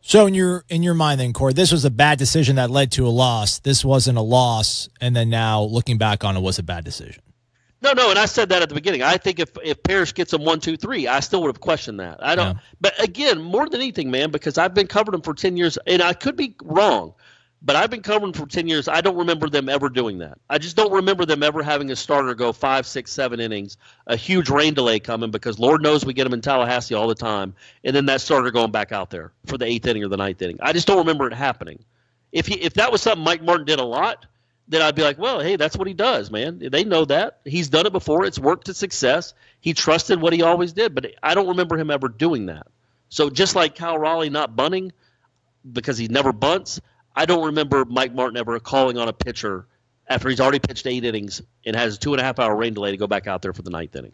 So in your mind then, Corey, this was a bad decision that led to a loss. This wasn't a loss, and then now looking back on it was a bad decision. No, and I said that at the beginning. I think if Parrish gets him 1, 2, 3, I still would have questioned that. I don't. Yeah. But again, more than anything, man, because I've been covering him for 10 years, and I could be wrong, but I've been covering him for 10 years. I don't remember them ever doing that. I just don't remember them ever having a starter go 5, 6, 7 innings, a huge rain delay coming because Lord knows we get them in Tallahassee all the time, and then that starter going back out there for the 8th inning or the 9th inning. I just don't remember it happening. If that was something Mike Martin did a lot, then I'd be like, well, hey, that's what he does, man. They know that. He's done it before. It's worked to success. He trusted what he always did, but I don't remember him ever doing that. So just like Cal Raleigh not bunting because he never bunts, I don't remember Mike Martin ever calling on a pitcher after he's already pitched 8 innings and has a 2.5-hour rain delay to go back out there for the 9th inning.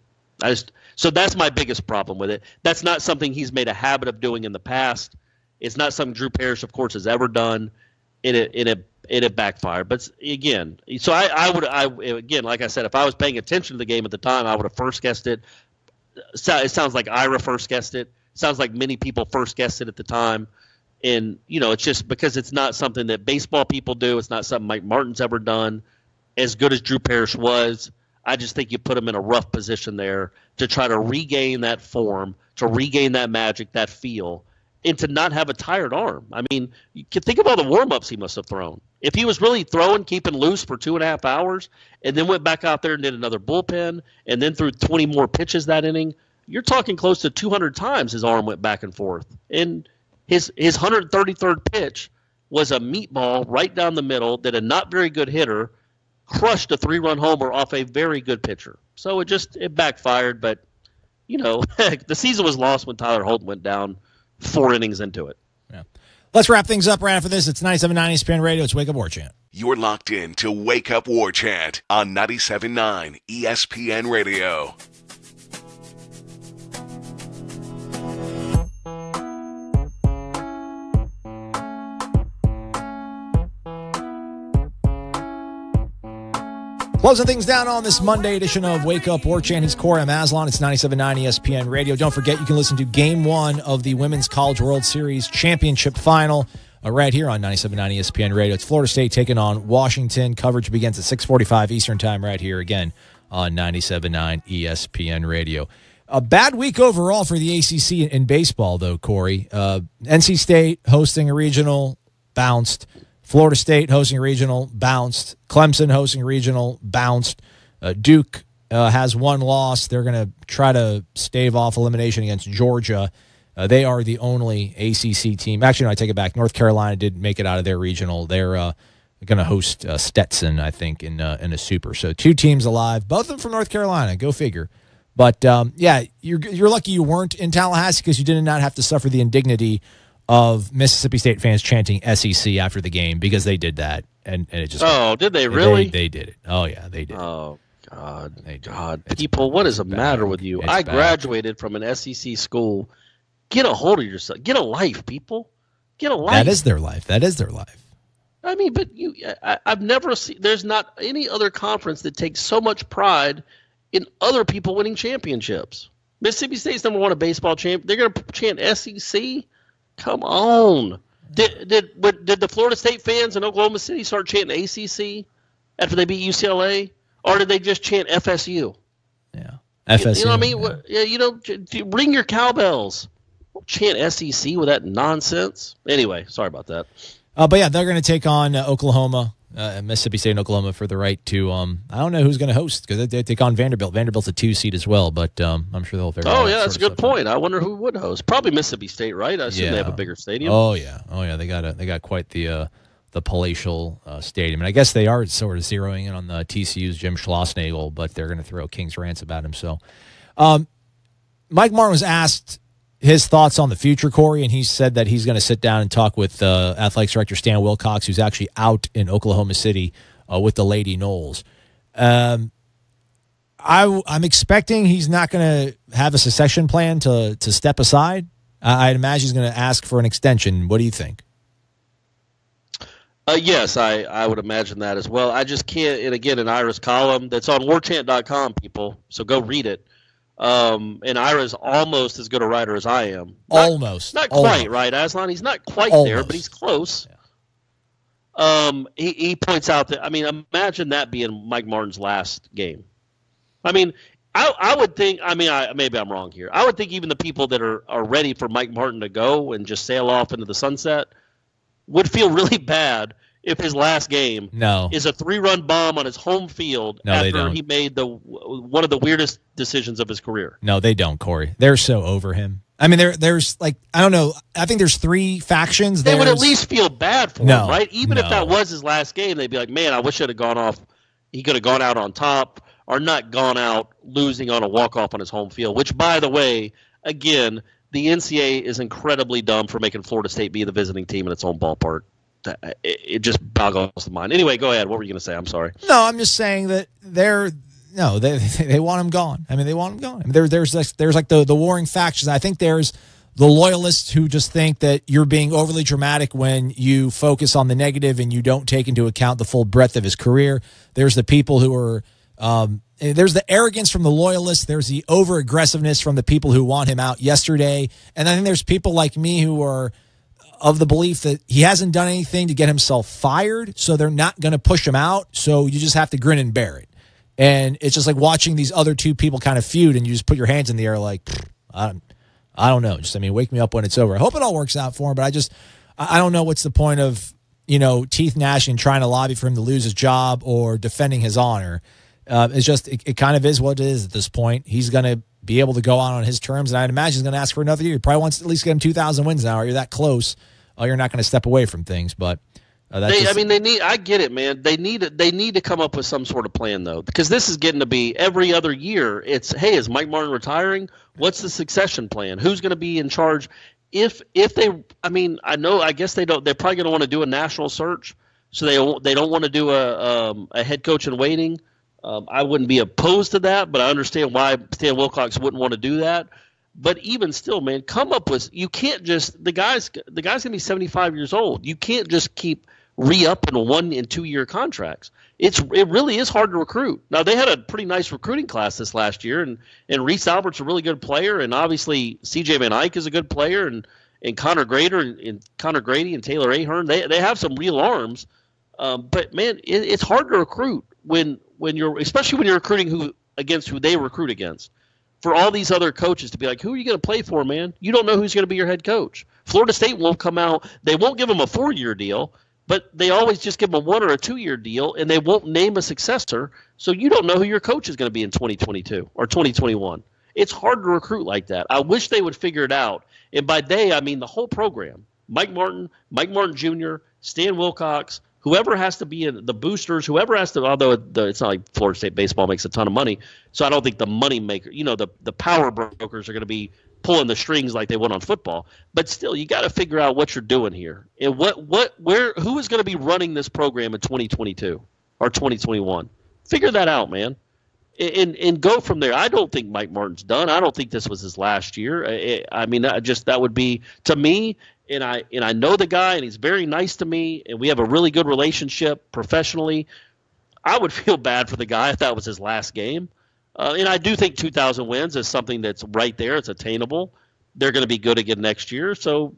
So that's my biggest problem with it. That's not something he's made a habit of doing in the past. It's not something Drew Parrish, of course, has ever done. It backfired. But again, so I would, like I said, if I was paying attention to the game at the time, I would have first guessed it. It sounds like Ira first guessed it. Sounds like many people first guessed it at the time. And, it's just because it's not something that baseball people do. It's not something Mike Martin's ever done. As good as Drew Parrish was, I just think you put him in a rough position there to try to regain that form, to regain that magic, that feel, and to not have a tired arm. I mean, you can think of all the warm-ups he must have thrown. If he was really throwing, keeping loose for 2.5 hours, and then went back out there and did another bullpen, and then threw 20 more pitches that inning, you're talking close to 200 times his arm went back and forth. And his 133rd pitch was a meatball right down the middle that a not very good hitter crushed a 3-run homer off a very good pitcher. So it backfired, but, the season was lost when Tyler Holton went down 4 innings into it. Yeah. Let's wrap things up right after this. It's 97.9 ESPN Radio. It's Wake Up War Chant. You're locked in to Wake Up War Chant on 97.9 ESPN Radio. Closing things down on this Monday edition of Wake Up War Chant. He's Corey Aslan. It's 97.9 ESPN Radio. Don't forget, you can listen to Game 1 of the Women's College World Series Championship Final right here on 97.9 ESPN Radio. It's Florida State taking on Washington. Coverage begins at 6:45 Eastern Time right here again on 97.9 ESPN Radio. A bad week overall for the ACC in baseball, though, Corey. NC State hosting a regional, bounced. Florida State hosting a regional, bounced. Clemson hosting a regional, bounced. Duke has one loss. They're going to try to stave off elimination against Georgia. They are the only ACC team. Actually, no, I take it back. North Carolina did make it out of their regional. They're going to host Stetson, I think, in a super. So 2 teams alive, both of them from North Carolina. Go figure. But, yeah, you're lucky you weren't in Tallahassee because you did not have to suffer the indignity of Mississippi State fans chanting SEC after the game because they did that. And it just did they really? They did it. Oh, yeah, they did. Oh, God. People, what is the matter with you? I graduated from an SEC school. Get a hold of yourself. Get a life, people. Get a life. That is their life. I mean, but I've never seen – there's not any other conference that takes so much pride – in other people winning championships. Mississippi State's number 1 a baseball champ. They're going to chant SEC? Come on. Did the Florida State fans in Oklahoma City start chanting ACC after they beat UCLA? Or did they just chant FSU? Yeah. FSU. You know what I mean? Yeah, ring your cowbells. Don't chant SEC with that nonsense. Anyway, sorry about that. But, yeah, they're going to take on Oklahoma. Mississippi State and Oklahoma for the right to I don't know who's going to host because they take on Vanderbilt. Vanderbilt's a 2 seed as well, but I'm sure they'll figure it out. Oh, yeah, that's a good point. I wonder who would host. Probably Mississippi State, right? I assume they have a bigger stadium. Oh, yeah. They got quite the palatial stadium. And I guess they are sort of zeroing in on the TCU's Jim Schlossnagle, but they're going to throw King's Rants about him. So Mike Martin was asked his thoughts on the future, Corey, and he said that he's going to sit down and talk with athletics director Stan Wilcox, who's actually out in Oklahoma City with the Lady Noles. I'm expecting he's not going to have a succession plan to step aside. I'd imagine he's going to ask for an extension. What do you think? Yes, I would imagine that as well. I just can't, and again, an Ira's column that's on warchant.com, people, so go read it. And Ira's almost as good a writer as I am. Not quite, right, Aslan? He's not quite there, but he's close. Yeah. He points out that, I mean, imagine that being Mike Martin's last game. I mean, I would think, I mean, maybe I'm wrong here. I would think even the people that are ready for Mike Martin to go and just sail off into the sunset would feel really bad if his last game is a 3-run bomb on his home field after he made one of the weirdest decisions of his career. No, they don't, Corey. They're so over him. I mean, there's like, I don't know. I think there's 3 factions. They would at least feel bad for him, right? Even if that was his last game, they'd be like, man, I wish it had gone off. He could have gone out on top or not gone out losing on a walk-off on his home field, which, by the way, again, the NCAA is incredibly dumb for making Florida State be the visiting team in its own ballpark. It just boggles the mind. Anyway, go ahead. What were you going to say? I'm sorry. No, I'm just saying that they want him gone. I mean, they want him gone. I mean, there's like the warring factions. I think there's the loyalists who just think that you're being overly dramatic when you focus on the negative and you don't take into account the full breadth of his career. There's the people who are there's the arrogance from the loyalists. There's the over aggressiveness from the people who want him out yesterday. And I think there's people like me who are of the belief that he hasn't done anything to get himself fired, so they're not going to push him out, so you just have to grin and bear it. And it's just like watching these other 2 people kind of feud, and you just put your hands in the air like, I don't know. Just, I mean, wake me up when it's over. I hope it all works out for him, but I don't know what's the point of, teeth gnashing, trying to lobby for him to lose his job or defending his honor. It's just, it kind of is what it is at this point. He's going to be able to go on his terms, and I'd imagine he's going to ask for another year. He probably wants to at least get him 2,000 wins now, or you're that close. You're not going to step away from things, but I get it, man. They need to come up with some sort of plan, though, because this is getting to be every other year. It's, hey, is Mike Martin retiring? What's the succession plan? Who's going to be in charge? If they, I guess they don't. They're probably going to want to do a national search, so they don't want to do a head coach in waiting. I wouldn't be opposed to that, but I understand why Stan Wilcox wouldn't want to do that. But even still, man, come up with – you can't just – the guy's going to be 75 years old. You can't just keep re-upping 1- and 2-year contracts. It really is hard to recruit. Now, they had a pretty nice recruiting class this last year, and Reese Albert's a really good player, and obviously C.J. Van Eyck is a good player, and Connor Grady and Taylor Ahern, they have some real arms. But, man, it's hard to recruit when you're – especially when you're recruiting against who they recruit against. For all these other coaches to be like, who are you going to play for, man? You don't know who's going to be your head coach. Florida State won't come out. They won't give him a 4-year deal, but they always just give him a 1 or a 2-year deal, and they won't name a successor. So you don't know who your coach is going to be in 2022 or 2021. It's hard to recruit like that. I wish they would figure it out. And by they, I mean the whole program. Mike Martin Jr., Stan Wilcox, whoever has to be in the boosters, whoever has to, although it's not like Florida State baseball makes a ton of money, so I don't think the money maker, the power brokers are going to be pulling the strings like they would on football. But still, you got to figure out what you're doing here and who is going to be running this program in 2022 or 2021. Figure that out, man, and go from there. I don't think Mike Martin's done. I don't think this was his last year. I mean, that would be to me. And I know the guy, and he's very nice to me, and we have a really good relationship professionally. I would feel bad for the guy if that was his last game. And I do think 2,000 wins is something that's right there. It's attainable. They're going to be good again next year. So,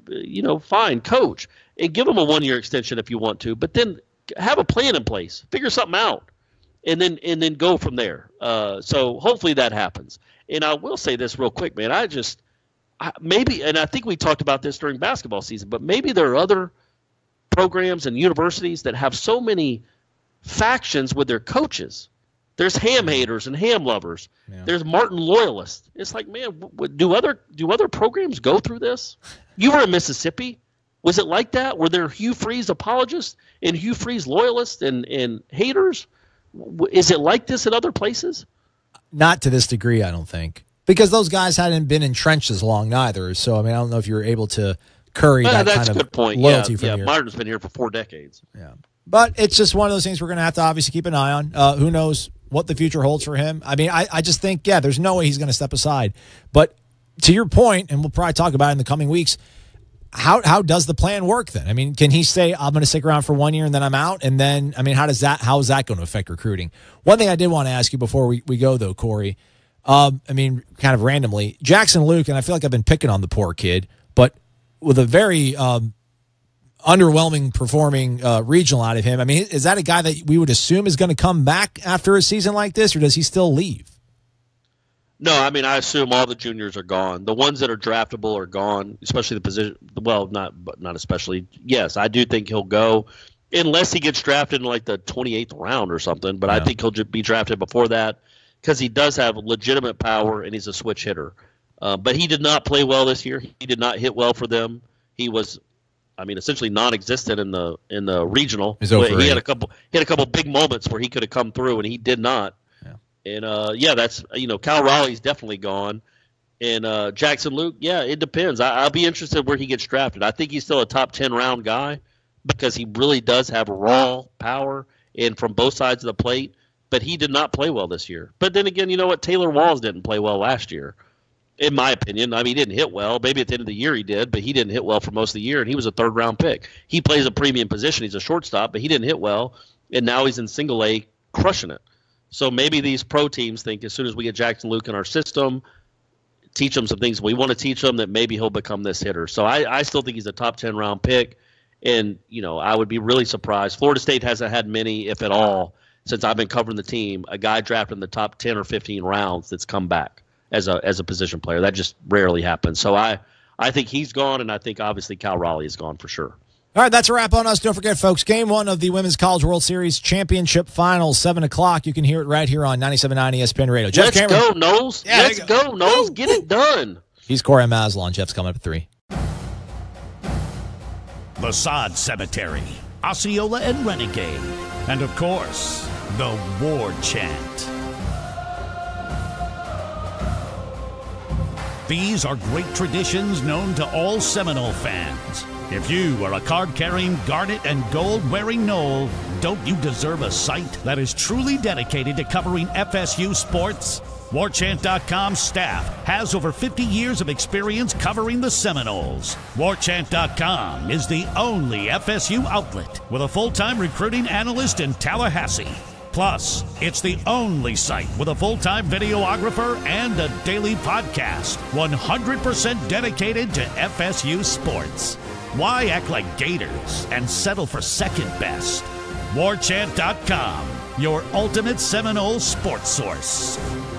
fine, coach. And give them a 1-year extension if you want to. But then have a plan in place. Figure something out. And then go from there. So hopefully that happens. And I will say this real quick, man. Maybe, and I think we talked about this during basketball season, but maybe there are other programs and universities that have so many factions with their coaches. There's ham haters and ham lovers. Yeah. There's Martin loyalists. It's like, man, do other programs go through this? You were in Mississippi. Was it like that? Were there Hugh Freeze apologists and Hugh Freeze loyalists and haters? Is it like this at other places? Not to this degree, I don't think. Because those guys hadn't been entrenched as long neither. So, I mean, I don't know if you were able to curry that kind of loyalty from here. Martin's been here for 4 decades. Yeah. But it's just one of those things we're going to have to obviously keep an eye on. Who knows what the future holds for him. I mean, I just think, there's no way he's going to step aside. But to your point, and we'll probably talk about it in the coming weeks, how does the plan work then? I mean, can he say, I'm going to stick around for 1 year and then I'm out? And then, I mean, how is that going to affect recruiting? One thing I did want to ask you before we go, though, Corey, I mean, kind of randomly, Jackson Luke, and I feel like I've been picking on the poor kid, but with a very underwhelming performing regional out of him. I mean, is that a guy that we would assume is going to come back after a season like this, or does he still leave? No, I mean, I assume all the juniors are gone. The ones that are draftable are gone, especially the position. Well, not especially. Yes, I do think he'll go, unless he gets drafted in like the 28th round or something. But yeah. I think he'll be drafted before that, because he does have legitimate power and he's a switch hitter. But he did not play well this year. He did not hit well for them. He was, I mean, essentially non-existent in the regional. He had a couple big moments where he could have come through, and he did not. Yeah. And that's Cal Raleigh's definitely gone, and Jackson Luke. Yeah, it depends. I'll be interested where he gets drafted. I think he's still a top 10 round guy because he really does have raw power and from both sides of the plate. But he did not play well this year. But then again, you know what? Taylor Walls didn't play well last year, in my opinion. I mean, he didn't hit well. Maybe at the end of the year he did, but he didn't hit well for most of the year, and he was a 3rd-round pick. He plays a premium position. He's a shortstop, but he didn't hit well, and now he's in single A crushing it. So maybe these pro teams think as soon as we get Jackson Luke in our system, teach him some things we want to teach him, that maybe he'll become this hitter. So I still think he's a top 10-round pick, and I would be really surprised. Florida State hasn't had many, if at all, since I've been covering the team, a guy drafted in the top 10 or 15 rounds that's come back as a position player. That just rarely happens. So I think he's gone, and I think obviously Cal Raleigh is gone for sure. All right, that's a wrap on us. Don't forget, folks, Game 1 of the Women's College World Series Championship Finals, 7 o'clock. You can hear it right here on 97.9 ESPN Radio. Jeff Let's go, Noles. Yeah, Let's go, Noles. Get it done. He's Corey Maslon. Jeff's coming up at 3. The Sod Cemetery, Osceola and Renegade, and, of course, the War Chant. These are great traditions known to all Seminole fans. If you are a card-carrying, garnet and gold-wearing Nole, don't you deserve a site that is truly dedicated to covering FSU sports? WarChant.com's staff has over 50 years of experience covering the Seminoles. WarChant.com is the only FSU outlet with a full-time recruiting analyst in Tallahassee. Plus, it's the only site with a full-time videographer and a daily podcast, 100% dedicated to FSU sports. Why act like Gators and settle for second best? WarChant.com. your ultimate Seminole sports source.